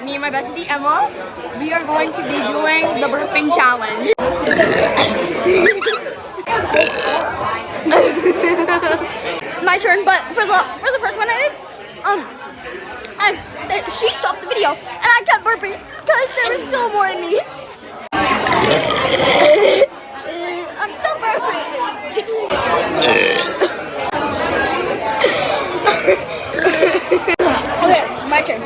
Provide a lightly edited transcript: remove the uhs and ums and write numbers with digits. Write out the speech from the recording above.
me and my bestie Emma, we are going to be doing the burping challenge. My turn, but for the first one I did, she stopped the video and I kept burping because there was still more in me. I'm still burping. Okay, my turn.